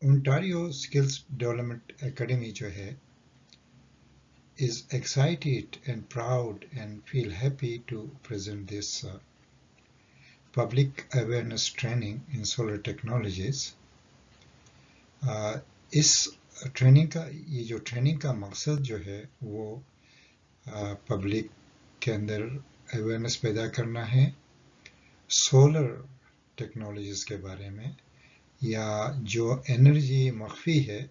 Ontario Skills Development Academy जो है is excited and proud and feel happy to present this public awareness training in solar technologies. इस training का ये जो training का मकसद जो है वो पब्लिक के अंदर अवेयरनेस पैदा करना है सोलर टेक्नोलॉजीज के बारे में या जो एनर्जी मख्फी है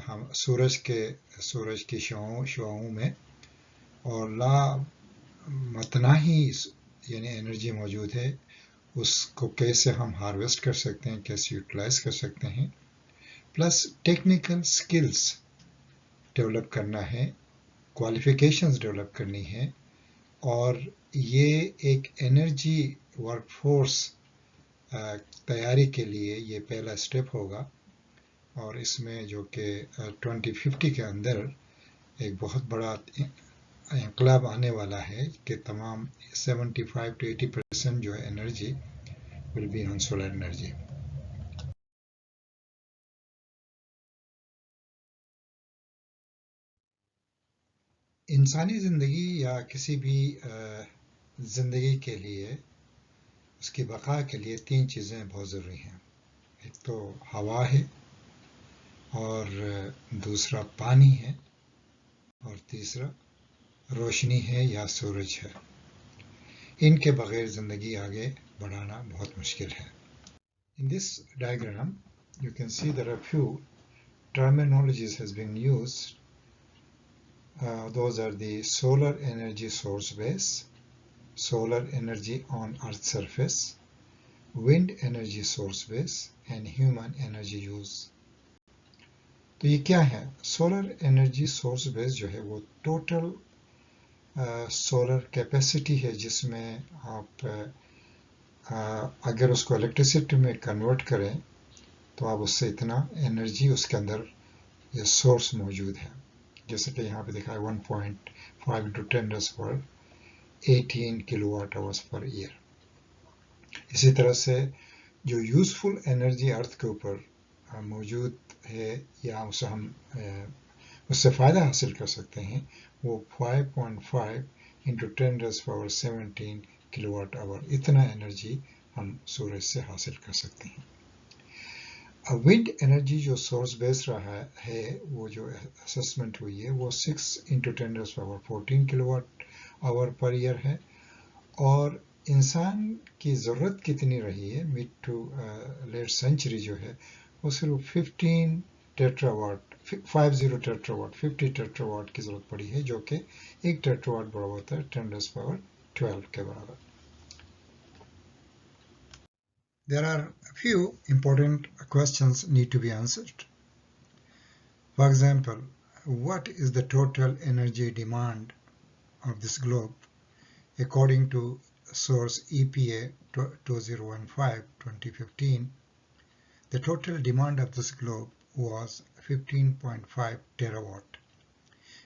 हम सूरज की शुआओं में और मतनाही यानी एनर्जी मौजूद है उसको कैसे हम हार्वेस्ट कर सकते हैं कैसे यूटिलाइज कर सकते हैं प्लस टेक्निकल स्किल्स डेवलप करना है क्वालिफिकेशंस डेवलप करनी है और ये एक एनर्जी वर्कफोर्स तैयारी के लिए ये पहला स्टेप होगा और इसमें जो कि 2050 के अंदर एक बहुत बड़ा इंकलाब आने वाला है कि तमाम 75 to 80% जो है energy will be on solar energy इंसानी ज़िंदगी या किसी भी ज़िंदगी के लिए उसकी बका के लिए तीन चीज़ें बहुत ज़रूरी हैं एक तो हवा है और दूसरा पानी है और तीसरा रोशनी है या सूरज है इनके बगैर ज़िंदगी आगे बढ़ाना बहुत मुश्किल है In this diagram you can see there are few terminologies has been used those are the solar energy source base solar energy on earth surface wind energy source base and human energy use तो ये क्या है solar energy source base जो है वो total solar capacity है जिसमें आप अगर उसको इलेक्ट्रिसिटी में कन्वर्ट करें तो आप उससे इतना एनर्जी उसके अंदर ये सोर्स मौजूद है जैसे कि यहाँ पे दिखा है 1.5 into 10⁻18 kilowatt hours per year इसी तरह से जो यूजफुल एनर्जी अर्थ के ऊपर मौजूद है या उसे हम उससे फ़ायदा हासिल कर सकते हैं वो 5.5 into 10⁻17 किलोवाट आवर इतना एनर्जी हम सूरज से हासिल कर सकते हैं विंड एनर्जी जो सोर्स बेस रहा है वो जो असेसमेंट हुई है वो 6 into 10⁻14 kilowatt hour per year है और इंसान की ज़रूरत कितनी रही है मिड टू लेट सेंचुरी जो है वो सिर्फ 50 टेट्रावाट की ज़रूरत पड़ी है जो कि 1 टेट्रावाट बराबर होता है 10⁻12 के बराबर There are a few important questions need to be answered. For example, what is the total energy demand of this globe according to source EPA 2015-2015? The total demand of this globe was 15.5 terawatt.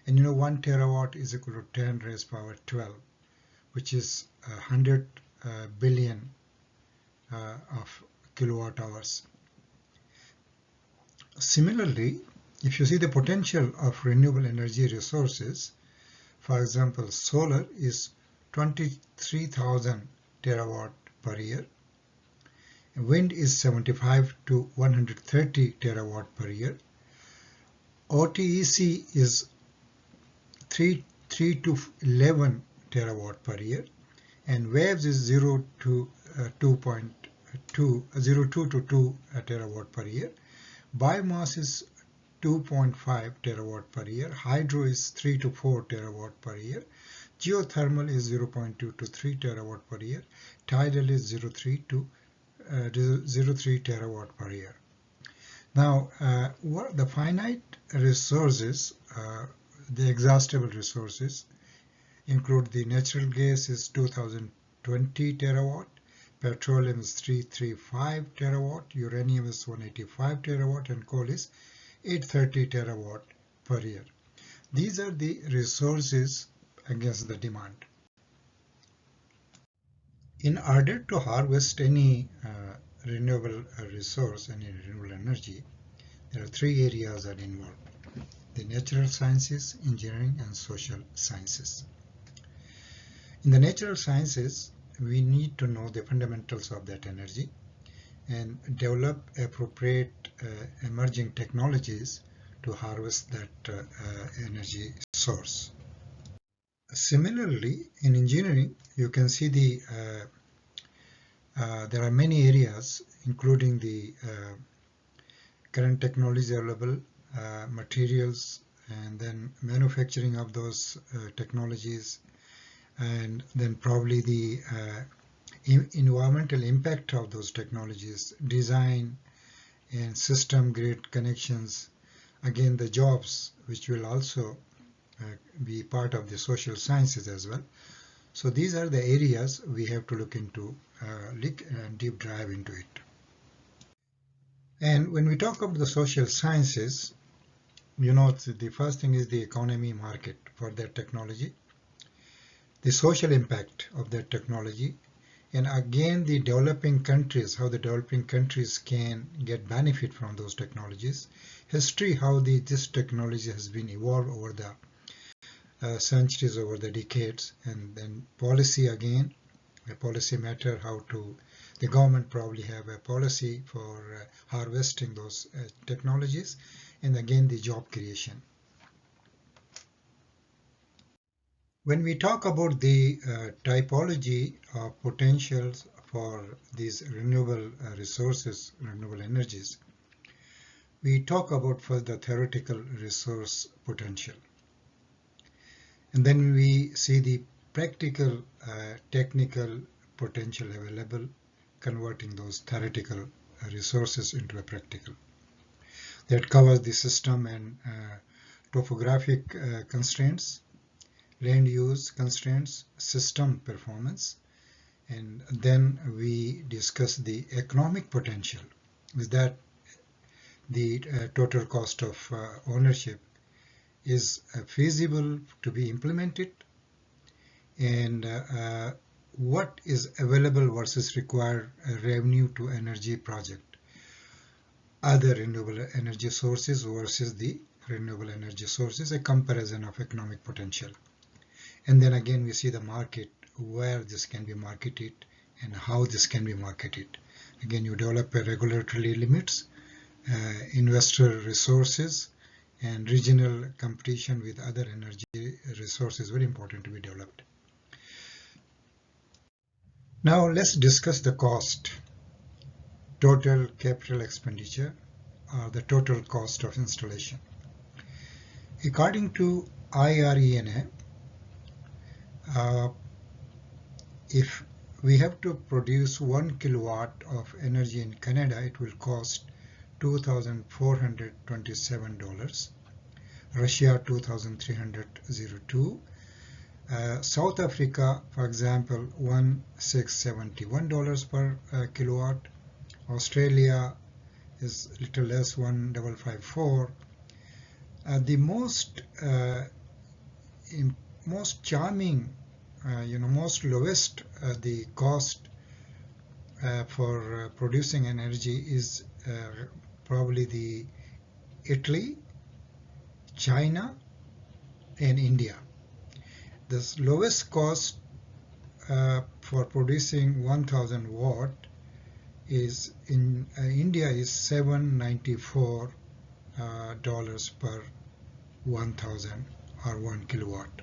And you know 1 terawatt is equal to 10 raised power 12, which is 100 billion of kilowatt hours. Similarly, if you see the potential of renewable energy resources, for example, solar is 23,000 terawatt per year, wind is 75 to 130 terawatt per year, OTEC is 3 to 11 terawatt per year, and waves is 0 to 2 terawatt per year. Biomass is 2.5 terawatt per year. Hydro is 3 to 4 terawatt per year. Geothermal is 0.2 to 3 terawatt per year. Tidal is 0.3 terawatt per year. Now, what the finite resources, the exhaustible resources, include the natural gas is 2020 terawatt, petroleum is 335 terawatt, uranium is 185 terawatt, and coal is 830 terawatt per year. These are the resources against the demand. In order to harvest any renewable resource, any renewable energy, There are three areas that are involved: the natural sciences, engineering, and social sciences. In the natural sciences, we need to know the fundamentals of that energy and develop appropriate emerging technologies to harvest that energy source. Similarly, in engineering, you can see there are many areas, including the current technologies available, materials, and then manufacturing of those technologies, and then probably the environmental impact of those technologies, design and system grade connections, again the jobs, which will also be part of the social sciences as well. So these are the areas we have to look into, deep dive into it. And when we talk about the social sciences, the first thing is the economy market for that technology, the social impact of that technology, and again the developing countries, how the developing countries can get benefit from those technologies, history, how this technology has been evolved over the centuries, over the decades, and then policy again, a policy matter, how to the government probably have a policy for harvesting those technologies, and again the job creation. When we talk about the typology of potentials for these renewable resources, renewable energies, we talk about first the theoretical resource potential. And then we see the practical, technical potential available, converting those theoretical resources into a practical. That covers the system and topographic constraints, land use constraints, system performance, and then we discuss the economic potential. Is that the total cost of ownership is feasible to be implemented, and what is available versus required revenue to energy project, other renewable energy sources versus the renewable energy sources, a comparison of economic potential. And then again we see the market, where this can be marketed and how this can be marketed. Again, you develop a regulatory limits, investor resources, and regional competition with other energy resources, very important to be developed. Now let's discuss the cost, total capital expenditure, or the total cost of installation. According to IRENA, if we have to produce 1 kilowatt of energy in Canada, it will cost $2,427. Russia, $2,302. South Africa, for example, $1,671 per kilowatt. Australia is a little less, $1,554. The most charming, most lowest the cost for producing energy is probably the Italy, China, and India. The lowest cost for producing 1,000 watt is in India is $794 per 1,000 or 1 kilowatt.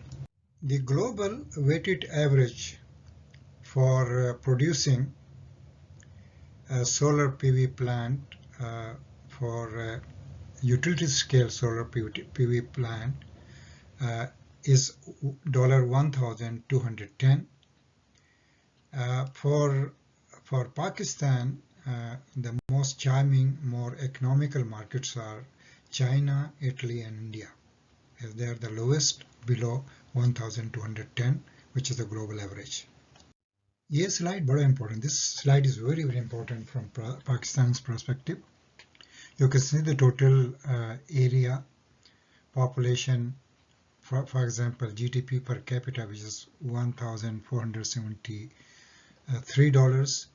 The global weighted average for producing a solar PV plant, for utility scale solar PV plant, is $1,210. For Pakistan, the most charming, more economical markets are China, Italy, and India, as they are the lowest, below 1,210, which is the global average. ये slide बड़ा important. This slide is very, very important from Pakistan's perspective. You can see the total area, population, for example, GDP per capita, which is $1,473,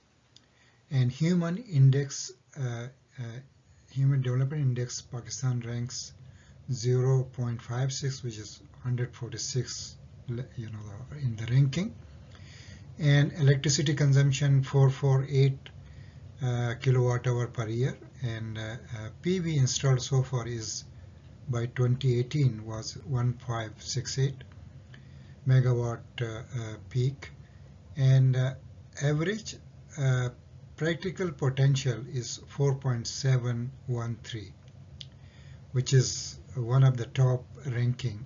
and human index Human Development Index, Pakistan ranks 0.56, which is 146, in the ranking. And electricity consumption 448 kilowatt hour per year, and PV installed so far is by 2018 was 1568 megawatt peak, and average practical potential is 4.713, which is one of the top ranking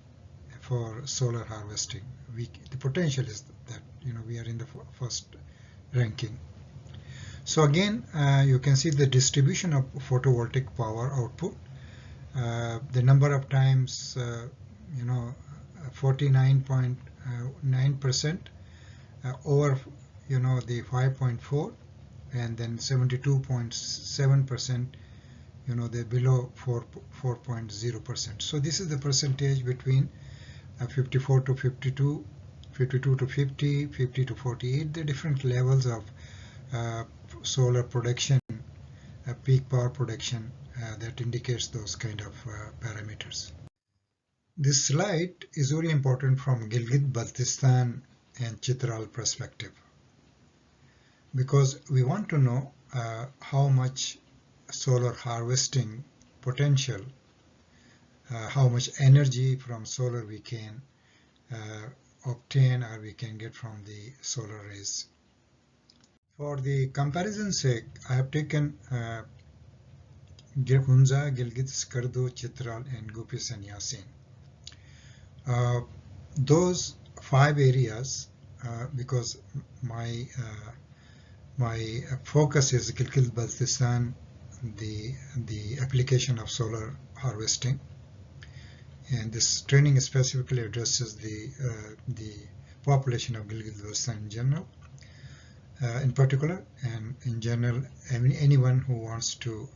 for solar harvesting. The potential is that we are in the first ranking. So again, you can see the distribution of photovoltaic power output. The number of times, 49.9% over, the 5.4, and then 72.7%, the below 4.0%. So this is the percentage between 54 to 52, 52 to 50, 50 to 48, the different levels of solar production, peak power production, that indicates those kind of parameters. This slide is very important from Gilgit-Baltistan and Chitral perspective, because we want to know how much solar harvesting potential, how much energy from solar we can obtain or we can get from the solar rays. For the comparison's sake, I have taken Hunza, Gilgit, Skardu, Chitral, and Gupis and Yasin. Those 5 areas, because my focus is Gilgit-Baltistan, the application of solar harvesting, and this training specifically addresses the population of Gilgit-Baltistan in general, in particular, and in general, anyone who wants to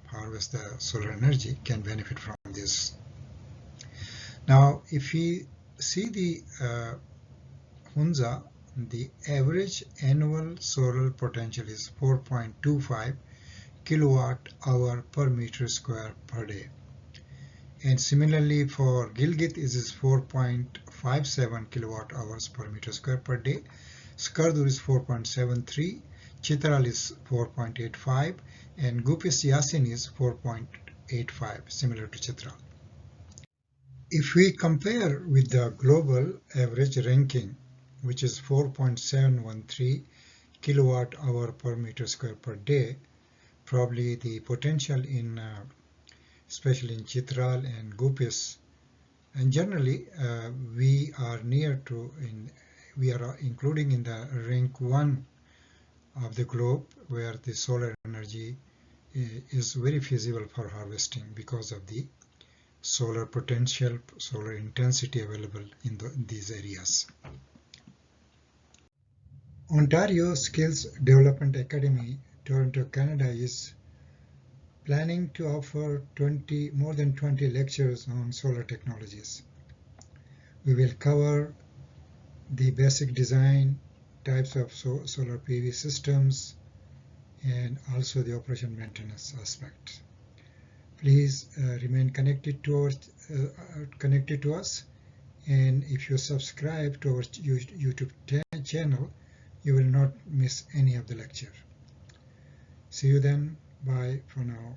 harvest the solar energy can benefit from this. Now, if we see the Hunza, the average annual solar potential is 4.25 kilowatt hour per meter square per day. And similarly for Gilgit, it is 4.57 kilowatt hours per meter square per day. Skardu is 4.73, Chitral is 4.85, and Gupis Yasin is 4.85, similar to Chitral. If we compare with the global average ranking, which is 4.713 kilowatt hour per meter square per day, probably the potential in especially in Chitral and Gupis, and generally we are we are including in the rank 1 of the globe, where the solar energy is very feasible for harvesting because of the solar potential, solar intensity available in these areas. Ontario Skills Development Academy, Toronto, Canada is planning to offer more than 20 lectures on solar technologies. We will cover the basic design, types of solar PV systems, and also the operation maintenance aspect. Please remain connected to us, and if you subscribe to our YouTube channel, you will not miss any of the lecture. See you then. Bye for now.